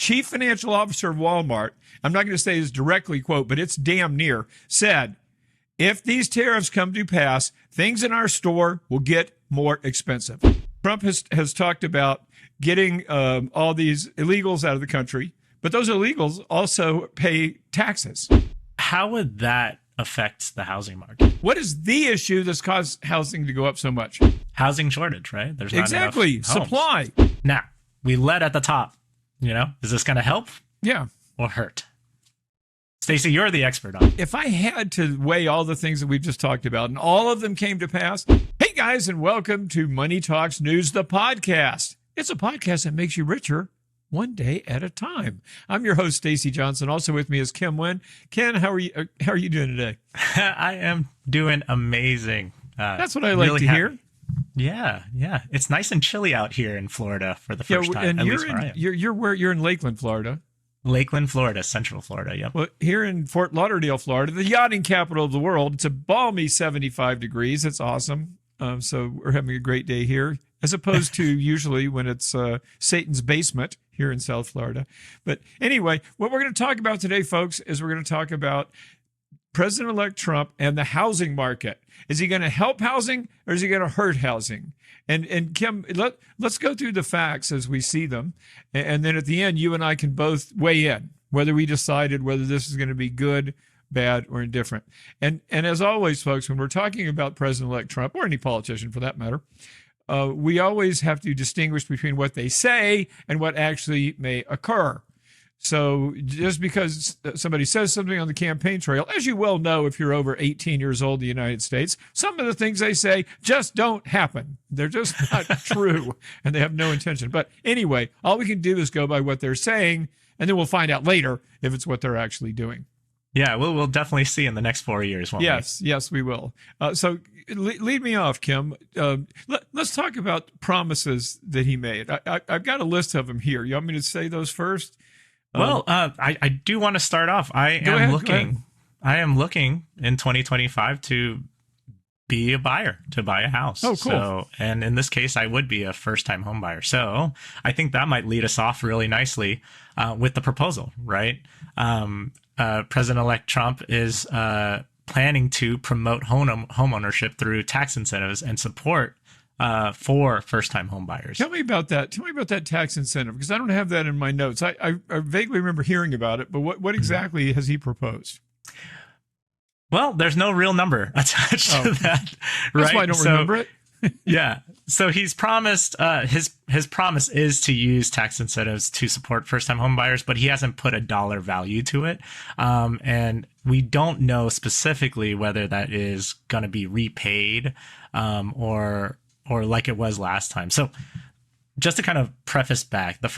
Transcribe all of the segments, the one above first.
chief financial officer of Walmart, I'm not going to say his directly quote, but it's damn near, said, if these tariffs come to pass, things in our store will get more expensive. Trump has talked about getting all these illegals out of the country, but those illegals also pay taxes. How would that affect the housing market? What is the issue that's caused housing to go up so much? Housing shortage, right? There's not exactly enough homes. Supply. Now, we led at the top. Is this going to help? Yeah. Or hurt? Stacey, you're the expert on it. If I had to weigh all the things that we've just talked about and all of them came to pass, hey guys, and welcome to Money Talks News, the podcast. It's a podcast that makes you richer one day at a time. I'm your host, Stacey Johnson. Also with me is Kim Nguyen. Ken, how are you doing today? I am doing amazing. That's what I like really to hear. Yeah. It's nice and chilly out here in Florida for the first time. And you're in Lakeland, Florida. Lakeland, Florida, Central Florida. Yep. Well, here in Fort Lauderdale, Florida, the yachting capital of the world, it's a balmy 75 degrees. It's awesome. So we're having a great day here, as opposed to usually when it's Satan's basement here in South Florida. But anyway, what we're going to talk about today, folks, is we're going to talk about President-elect Trump and the housing market. Is he going to help housing or is he going to hurt housing? And Kim, let's go through the facts as we see them. And then at the end, you and I can both weigh in, whether we decided whether this is going to be good, bad, or indifferent. And as always, folks, when we're talking about President-elect Trump, or any politician for that matter, we always have to distinguish between what they say and what actually may occur. So just because somebody says something on the campaign trail, as you well know, if you're over 18 years old in the United States, some of the things they say just don't happen. They're just not true, and they have no intention. But anyway, all we can do is go by what they're saying, and then we'll find out later if it's what they're actually doing. Yeah, we'll definitely see in the next 4 years. Won't we? Yes, we will. So lead me off, Kim. Let's talk about promises that he made. I've got a list of them here. You want me to say those first? Well, I do want to start off. I am looking in 2025 to be a buyer, to buy a house. Oh, cool. So, and in this case, I would be a first-time home buyer. So I think that might lead us off really nicely with the proposal, right? President-elect Trump is planning to promote home ownership through tax incentives and support for first-time home buyers. Tell me about that. Tell me about that tax incentive, because I don't have that in my notes. I vaguely remember hearing about it, but what exactly has he proposed? Well, there's no real number attached to that. Right? That's why I don't remember it. Yeah. So he's promised, his promise is to use tax incentives to support first-time home buyers, but he hasn't put a dollar value to it. And we don't know specifically whether that is going to be repaid or like it was last time. So just to kind of preface back, the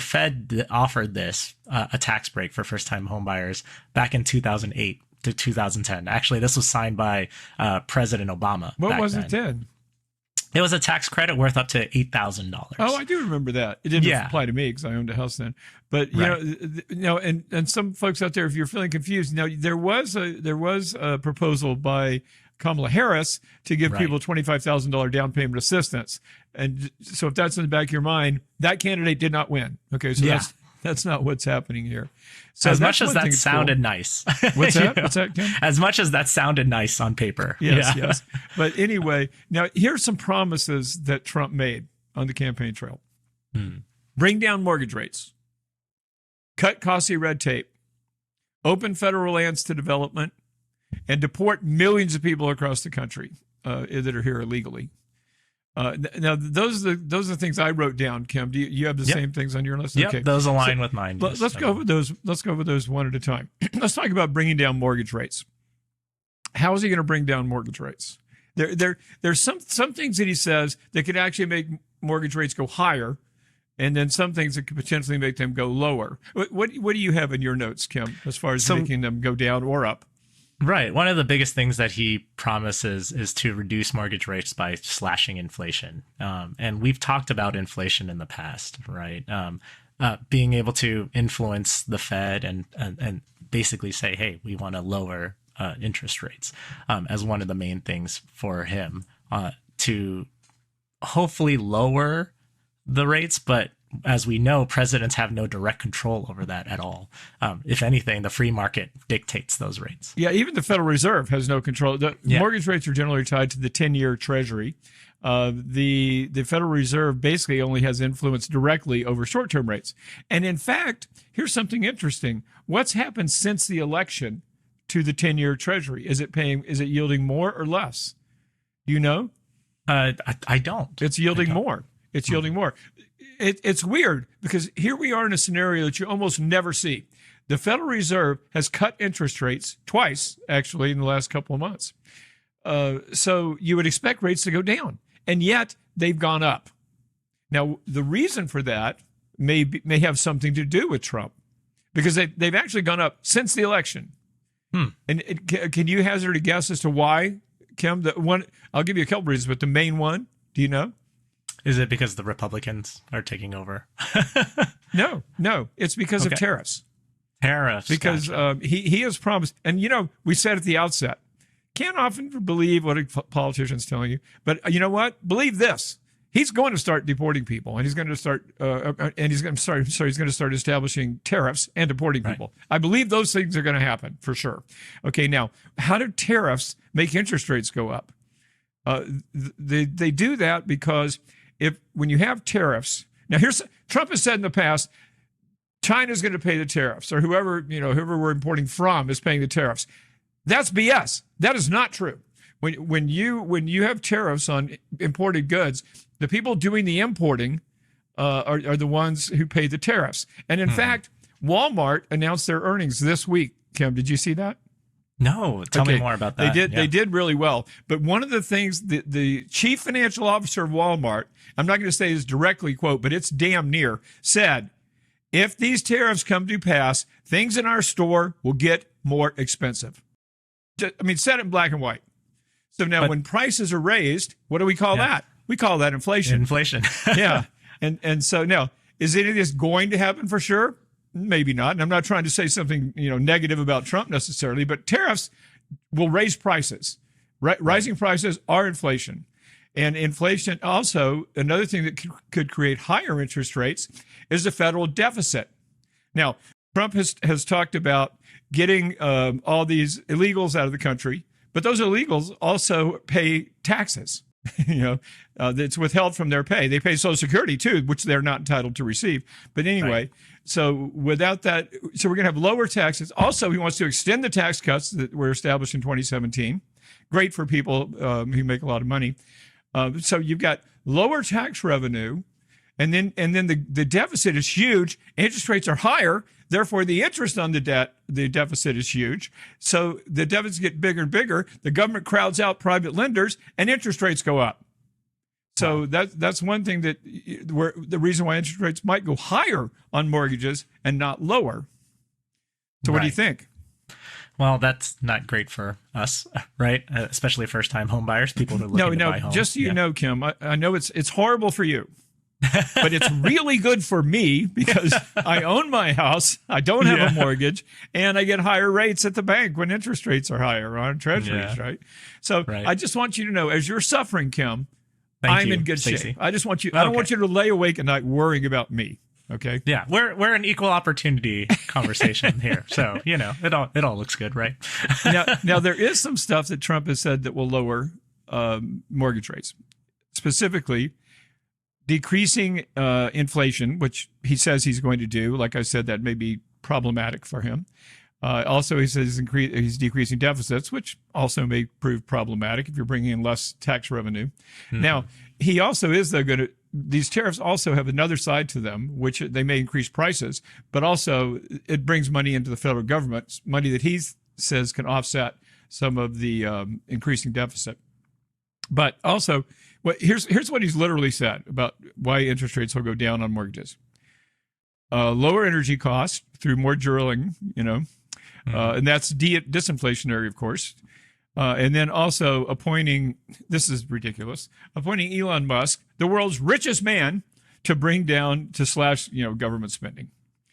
Fed offered this a tax break for first-time home buyers back in 2008 to 2010. Actually, this was signed by President Obama. What was it then? It was a tax credit worth up to $8,000. Oh, I do remember that. It didn't apply to me because I owned a house then. But you know, and some folks out there, if you're feeling confused, now there was a proposal by Kamala Harris to give people $25,000 down payment assistance. And so if that's in the back of your mind, that candidate did not win. Okay, so that's not what's happening here. So as much as that sounded nice. What's that? What's that, Kim? As much as that sounded nice on paper. Yes. But anyway, now here's some promises that Trump made on the campaign trail. Bring down mortgage rates. Cut costly red tape. Open federal lands to development. And deport millions of people across the country that are here illegally. Now, those are the things I wrote down. Kim, do you have the same things on your list? Yep, okay. Those align with mine. Let's go over those. Let's go over those one at a time. Let's talk about bringing down mortgage rates. How is he going to bring down mortgage rates? There's some things that he says that could actually make mortgage rates go higher, and then some things that could potentially make them go lower. What do you have in your notes, Kim, as far as making them go down or up? Right. One of the biggest things that he promises is to reduce mortgage rates by slashing inflation. And we've talked about inflation in the past, right? Being able to influence the Fed and basically say, hey, we want to lower interest rates as one of the main things for him to hopefully lower the rates, but as we know, presidents have no direct control over that at all. If anything, the free market dictates those rates. Yeah, even the Federal Reserve has no control. The Yeah. mortgage rates are generally tied to the 10-year Treasury. The Federal Reserve basically only has influence directly over short-term rates. And in fact, here's something interesting. What's happened since the election to the 10-year Treasury? Is it yielding more or less? Do you know? I don't. It's yielding more. It's yielding more. It's weird because here we are in a scenario that you almost never see. The Federal Reserve has cut interest rates twice, actually, in the last couple of months. So you would expect rates to go down, and yet they've gone up. Now, the reason for that may have something to do with Trump, because they've actually gone up since the election. And can you hazard a guess as to why, Kim? The one, I'll give you a couple reasons, but the main one, do you know? Is it because the Republicans are taking over? No. It's because of tariffs. Tariffs. Because gotcha. He has promised, and we said at the outset, can't often believe what a politician's telling you, but you know what? Believe this: he's going to start deporting people, and he's going to start, he's going to start establishing tariffs and deporting people. I believe those things are going to happen for sure. Okay, now how do tariffs make interest rates go up? They do that because when you have tariffs, now Trump has said in the past, China's going to pay the tariffs, or whoever we're importing from is paying the tariffs. That's BS. That is not true. When you have tariffs on imported goods, the people doing the importing are the ones who pay the tariffs. And in fact, Walmart announced their earnings this week. Kim, did you see that? No, tell me more about that. They did really well. But one of the things the chief financial officer of Walmart, I'm not going to say his directly quote, but it's damn near, said, if these tariffs come to pass, things in our store will get more expensive. I mean, said it in black and white. So now when prices are raised, what do we call that? We call that inflation. Inflation. Yeah. And so now, is any of this going to happen for sure? Maybe not. And I'm not trying to say something, negative about Trump necessarily, but tariffs will raise prices. Rising prices are inflation. And inflation also, another thing that could create higher interest rates is the federal deficit. Now, Trump has talked about getting all these illegals out of the country, but those illegals also pay taxes. That's withheld from their pay. They pay Social Security too, which they're not entitled to receive. But anyway, so without that, so we're going to have lower taxes. Also, he wants to extend the tax cuts that were established in 2017. Great for people who make a lot of money. So you've got lower tax revenue, and then the deficit is huge. Interest rates are higher. Therefore, the interest on the deficit is huge. So the deficits get bigger and bigger. The government crowds out private lenders, and interest rates go up. So that's one thing where the reason why interest rates might go higher on mortgages and not lower. So what do you think? Well, that's not great for us, right? Especially first-time home buyers, people who are looking to buy homes. Just so you know, Kim, I know it's horrible for you. But it's really good for me because I own my house, I don't have a mortgage, and I get higher rates at the bank when interest rates are higher on treasuries, right? So I just want you to know, as you're suffering, Kim, I'm in good shape. I just want you. I don't want you to lay awake at night worrying about me. Okay. Yeah, we're an equal opportunity conversation here, so it all looks good, right? now there is some stuff that Trump has said that will lower mortgage rates, specifically decreasing inflation, which he says he's going to do. Like I said, that may be problematic for him. Also, he says he's decreasing deficits, which also may prove problematic if you're bringing in less tax revenue. Mm-hmm. Now, he also is, though, going to, these tariffs also have another side to them, which they may increase prices, but also it brings money into the federal government, money that he says can offset some of the increasing deficit. But also, here's what he's literally said about why interest rates will go down on mortgages. Lower energy costs through more drilling, and that's disinflationary, of course. And then also appointing Elon Musk, the world's richest man, to slash government spending.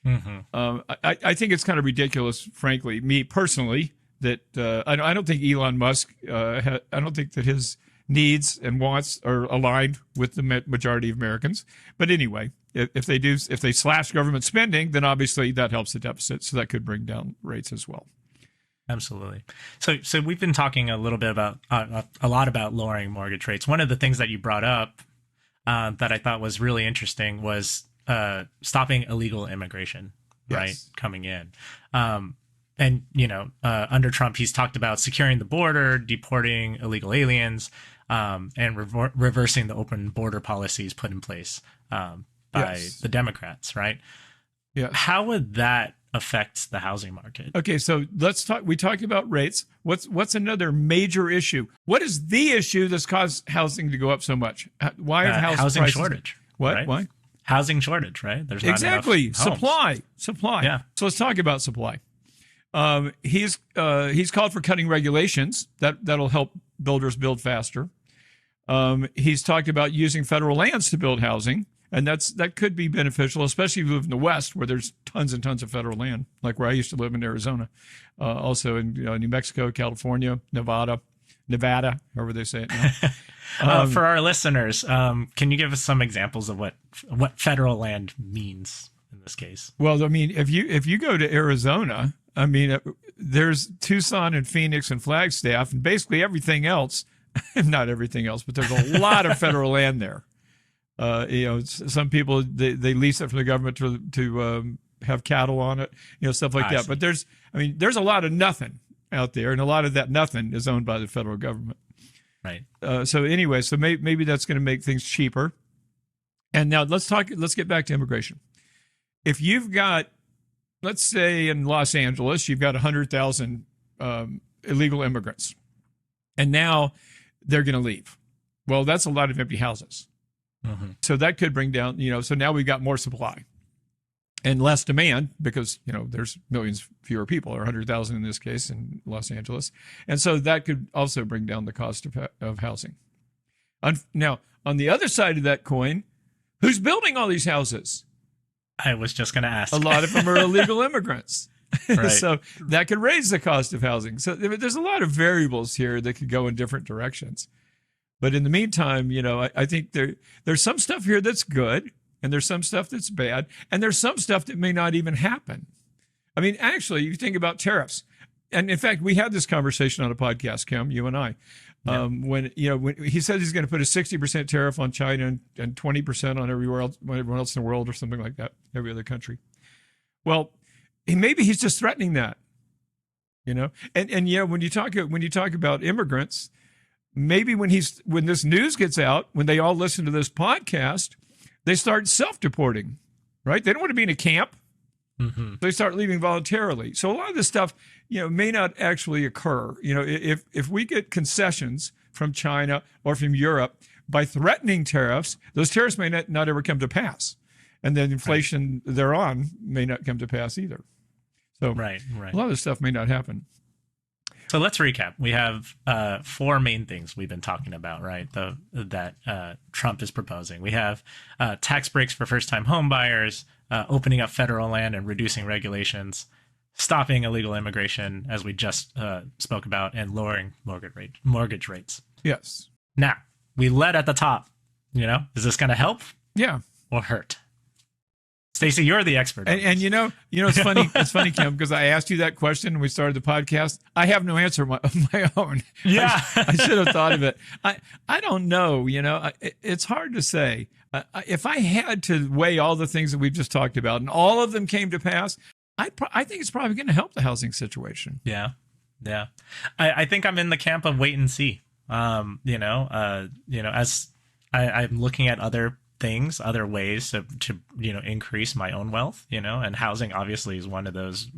Mm-hmm. I think it's kind of ridiculous, frankly, me personally, that I don't think Elon Musk, I don't think that his needs and wants are aligned with the majority of Americans. But anyway, if they slash government spending, then obviously that helps the deficit. So that could bring down rates as well. Absolutely. So we've been talking a little bit about a lot about lowering mortgage rates. One of the things that you brought up that I thought was really interesting was stopping illegal immigration, right, coming in. And under Trump, he's talked about securing the border, deporting illegal aliens, and reversing the open border policies put in place by the Democrats, right? Yeah. How would that affect the housing market? Okay, so let's talk. We talked about rates. What's another major issue? What is the issue that's caused housing to go up so much? Why have housing prices? Shortage? What? Right? Why? Housing shortage, right? There's not exactly enough homes. Supply. Yeah. So let's talk about supply. He's called for cutting regulations that'll help builders build faster. He's talked about using federal lands to build housing. And that could be beneficial, especially if you live in the West, where there's tons and tons of federal land, like where I used to live in Arizona, also in New Mexico, California, Nevada, however they say it now. For our listeners, can you give us some examples of what federal land means in this case? Well, I mean, if you go to Arizona, I mean, there's Tucson and Phoenix and Flagstaff, and basically everything else, not everything else, but there's a lot of federal land there. Some people they lease it from the government to have cattle on it, stuff like that. But there's a lot of nothing out there, and a lot of that nothing is owned by the federal government. Right. So maybe that's going to make things cheaper. And now let's get back to immigration. If you've got, let's say in Los Angeles, you've got 100,000 illegal immigrants, and now they're going to leave. Well, that's a lot of empty houses. Mm-hmm. So that could bring down, so now we've got more supply and less demand because, there's millions fewer people, or 100,000 in this case in Los Angeles. And so that could also bring down the cost of housing. Now, on the other side of that coin, who's building all these houses? I was just going to ask. A lot of them are illegal immigrants. Right. So that could raise the cost of housing. So there's a lot of variables here that could go in different directions. But in the meantime, I think there's some stuff here that's good, and there's some stuff that's bad, and there's some stuff that may not even happen. I mean, actually, you think about tariffs. And in fact, we had this conversation on a podcast, Kim, you and I, when he said he's going to put a 60% tariff on China and 20% on everyone else in the world, or something like that, every other country. Well, maybe he's just threatening that, and when you talk about immigrants, maybe when this news gets out, when they all listen to this podcast, they start self-deporting, right? They don't want to be in a camp. Mm-hmm. They start leaving voluntarily. So a lot of this stuff, may not actually occur. If we get concessions from China or from Europe by threatening tariffs, those tariffs may not ever come to pass. And then inflation thereon may not come to pass either. So right. A lot of this stuff may not happen. So let's recap. We have 4 main things we've been talking about, right? That Trump is proposing. We have tax breaks for first-time home buyers, opening up federal land and reducing regulations, stopping illegal immigration, as we just spoke about, and lowering mortgage rates. Yes. Now, we led at the top. Is this going to help? Yeah. Or hurt? Stacey, you're the expert. And it's funny. It's funny, Kim, because I asked you that question when we started the podcast. I have no answer of my own. Yeah, I should have thought of it. I don't know. It's hard to say. If I had to weigh all the things that we've just talked about, and all of them came to pass, I think it's probably going to help the housing situation. Yeah. I think I'm in the camp of wait and see. As I'm looking at other things, other ways to increase my own wealth, and housing obviously is one of those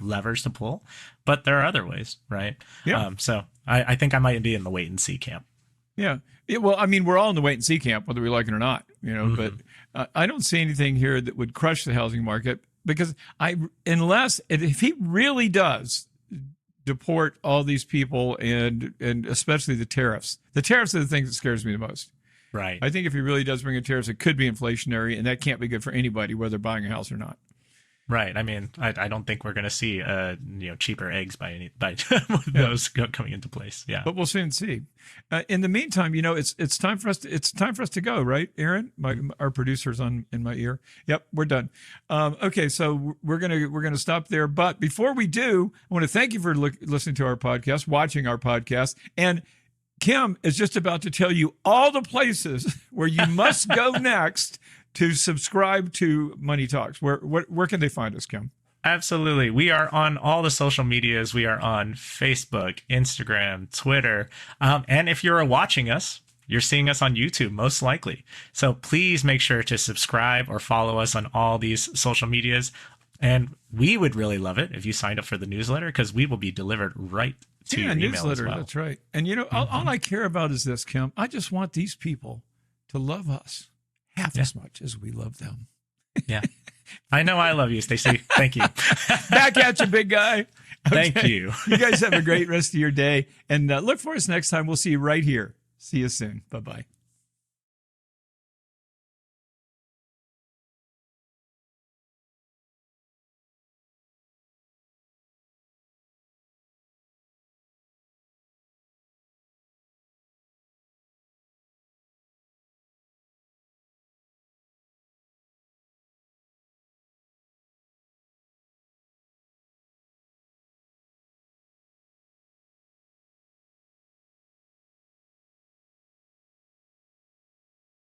levers to pull, but there are other ways, right? Yeah. So I think I might be in the wait and see camp. Yeah. Well, I mean, we're all in the wait and see camp, whether we like it or not, Mm-hmm. but I don't see anything here that would crush the housing market, because if he really does deport all these people and especially the tariffs are the thing that scares me the most. Right. I think if he really does bring in tariffs, it could be inflationary, and that can't be good for anybody, whether buying a house or not. Right. I mean, I don't think we're going to see cheaper eggs by those coming into place. Yeah. But we'll soon see. In the meantime, it's time for us to go, right, Aaron? Our producer's in my ear. Yep, we're done. Okay, so we're gonna stop there. But before we do, I want to thank you for listening to our podcast, watching our podcast, and Kim is just about to tell you all the places where you must go next to subscribe to Money Talks. Where can they find us, Kim? Absolutely. We are on all the social medias. We are on Facebook, Instagram, Twitter. And if you're watching us, you're seeing us on YouTube, most likely. So please make sure to subscribe or follow us on all these social medias. And we would really love it if you signed up for the newsletter, because we will be delivered right to your email newsletter, as well. That's right. And all I care about is this, Kim. I just want these people to love us half as much as we love them. Yeah. I know I love you, Stacey. Thank you. Back at you, big guy. Okay. Thank you. You guys have a great rest of your day. And look for us next time. We'll see you right here. See you soon. Bye-bye.